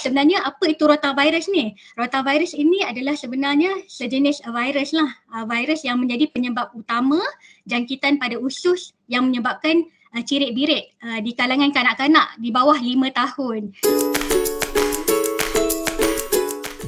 sebenarnya apa itu rotavirus ni? Rotavirus ini adalah sebenarnya sejenis virus lah. Virus yang menjadi penyebab utama jangkitan pada usus yang menyebabkan cirit birit di kalangan kanak-kanak di bawah 5 tahun.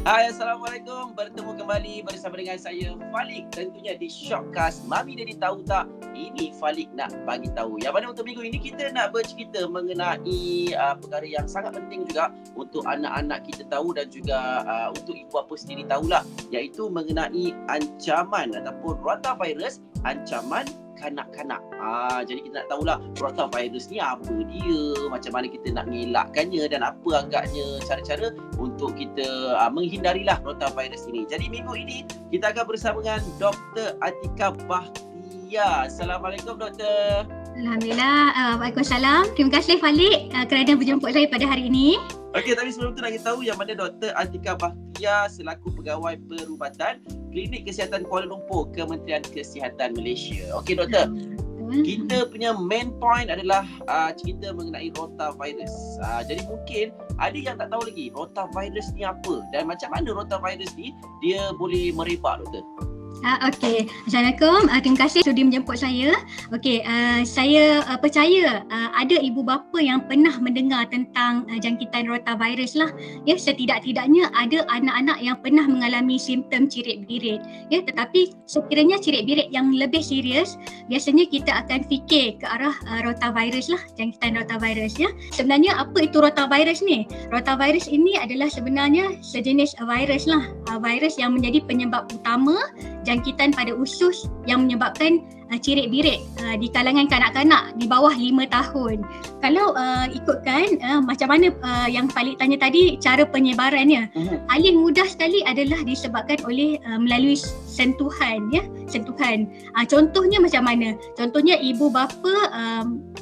Hai, Assalamualaikum. Bertemu kembali bersama dengan saya Falik, tentunya di Shortcast Mami Daddy Tahu Tak. Ini Falik nak bagi tahu. Yang mana untuk minggu ini kita nak bercerita mengenai perkara yang sangat penting juga untuk anak-anak kita tahu dan juga untuk ibu bapa sendiri tahulah, iaitu mengenai ancaman ataupun rotavirus, ancaman kanak-kanak. Jadi kita nak tahulah rotavirus ni apa dia, macam mana kita nak mengelakkannya dan apa agaknya cara-cara untuk kita menghindarilah rotavirus ini. Jadi minggu ini kita akan bersama dengan Dr. Atika Bahtia. Assalamualaikum Doktor. Alhamdulillah. Waalaikumsalam. Terima kasih Falik kerana berjemput saya pada hari ini. Okey, tapi sebelum tu nak kita tahu yang mana Dr. Atika Bahtia selaku pegawai perubatan Klinik Kesihatan Kuala Lumpur, Kementerian Kesihatan Malaysia. Okey Doktor, kita punya main point adalah cerita mengenai rotavirus. Jadi mungkin ada yang tak tahu lagi rotavirus ni apa dan macam mana rotavirus ni dia boleh merebak Doktor. Okey, Assalamualaikum. Terima kasih sudi menjemput saya. Okey, saya percaya ada ibu bapa yang pernah mendengar tentang jangkitan rotavirus lah. Ya, setidak-tidaknya ada anak-anak yang pernah mengalami simptom cirit birit. Ya, tetapi sekiranya cirit birit yang lebih serius, biasanya kita akan fikir ke arah rotavirus lah, jangkitan rotavirus ya. Sebenarnya apa itu rotavirus ni? Rotavirus ini adalah sebenarnya sejenis virus lah. Virus yang menjadi penyebab utama jangkitan pada usus yang menyebabkan cirit birit di kalangan kanak-kanak di bawah 5 tahun. Kalau ikutkan macam mana yang Falik tanya tadi, cara penyebarannya, paling mudah sekali adalah disebabkan oleh melalui sentuhan ya, sentuhan. Contohnya macam mana? Contohnya ibu bapa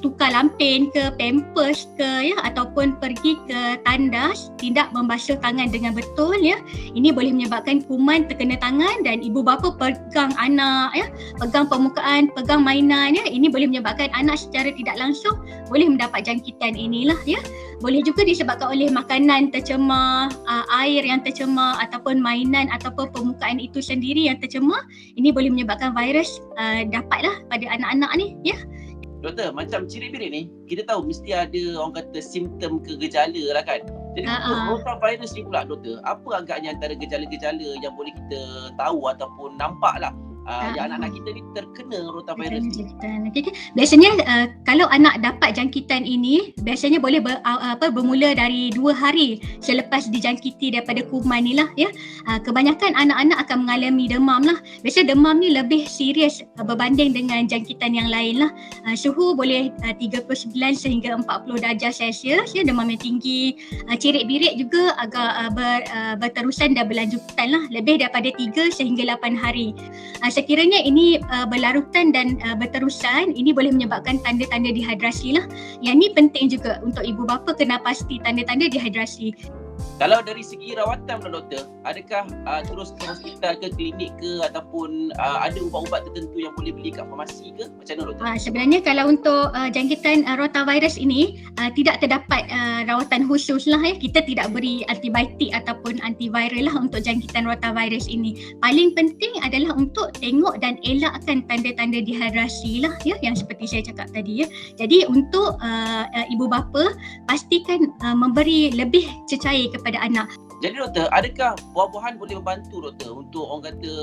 tukar lampin ke pampers ke ya, ataupun pergi ke tandas tidak membasuh tangan dengan betul ya. Ini boleh menyebabkan kuman terkena tangan dan ibu bapa pegang anak ya, pegang permukaan, pegang mainan ya. Ini boleh menyebabkan anak secara tidak langsung boleh mendapat jangkitan inilah ya. Boleh juga disebabkan oleh makanan tercemar, air yang tercemar ataupun mainan ataupun permukaan itu sendiri yang tercemar. Ini boleh menyebabkan virus dapatlah pada anak-anak ni ya. Doktor, macam cirit birit ni kita tahu mesti ada orang kata simptom ke gejala lah kan. Jadi untuk rotavirus ni pula Doktor, apa agaknya antara gejala-gejala yang boleh kita tahu ataupun nampak lah yang anak-anak kita ni terkena rotavirus ni? Okay. Biasanya kalau anak dapat jangkitan ini, biasanya boleh bermula dari 2 hari selepas dijangkiti daripada kuman ni lah ya. Kebanyakan anak-anak akan mengalami demam lah. Biasanya demam ni lebih serius berbanding dengan jangkitan yang lain lah. Suhu boleh 39 sehingga 40 darjah Celsius ya, demam yang tinggi. Cirit birit juga agak berterusan dan berlanjutan lah, lebih daripada 3 sehingga 8 hari. Sekiranya ini berlarutan dan berterusan, ini boleh menyebabkan tanda-tanda dehidrasi lah. Yang ni penting juga untuk ibu bapa kena pasti tanda-tanda dehidrasi. Kalau dari segi rawatan Doktor, adakah terus ke hospital ke klinik ke ataupun ada ubat-ubat tertentu yang boleh beli kat farmasi ke? Macam mana Doktor? Sebenarnya kalau untuk jangkitan rotavirus ini tidak terdapat rawatan khusus lah ya. Kita tidak beri antibiotik ataupun antiviral lah untuk jangkitan rotavirus ini. Paling penting adalah untuk tengok dan elakkan tanda-tanda dehidrasi lah ya, yang seperti saya cakap tadi ya. Jadi untuk ibu bapa pastikan memberi lebih cecair kepada anak. Jadi Doktor, adakah buah-buahan boleh membantu Doktor untuk orang kata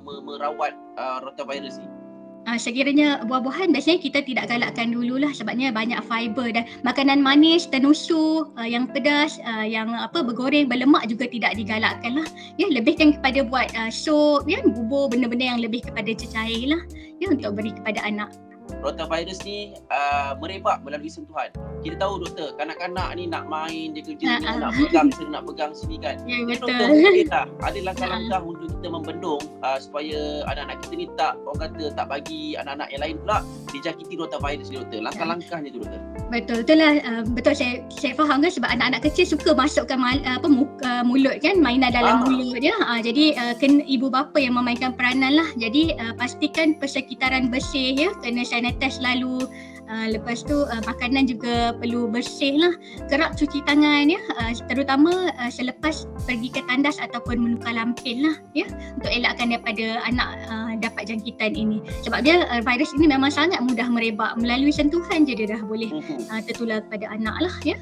merawat rotavirus ni? Sekiranya buah-buahan biasanya kita tidak galakkan dululah sebabnya banyak fiber dan makanan manis, tenusu, yang pedas, yang bergoreng, berlemak juga tidak digalakkan lah. Ya, lebihkan kepada buat sup, ya, bubur, benda-benda yang lebih kepada cecair lah ya, untuk beri kepada anak. Rotavirus ni merebak melalui sentuhan. Kita tahu Doktor, kanak-kanak ni nak main, dia kerja nak pegang sini, nak pegang sini kan. Ya, betul. Doktor, mungkin ada langkah-langkah untuk kita membendung supaya anak-anak kita ni tak, orang kata, tak bagi anak-anak yang lain pula dijangkiti rotavirus ni Doktor. Langkah-langkahnya tu Doktor. Betul, itulah betul saya faham kan, sebab anak-anak kecil suka masukkan mulut kan, mainan dalam mulut dia. Jadi kena ibu bapa yang memainkan peranan lah. Jadi pastikan persekitaran bersih ya, kena sanitize kena test selalu. Lepas tu makanan juga perlu bersih lah, kerap cuci tangan ya, terutama selepas pergi ke tandas ataupun menukar lampin lah ya, untuk elakkan daripada anak dapat jangkitan ini. Sebab dia virus ini memang sangat mudah merebak, melalui sentuhan je dia dah boleh tertular kepada anak lah ya.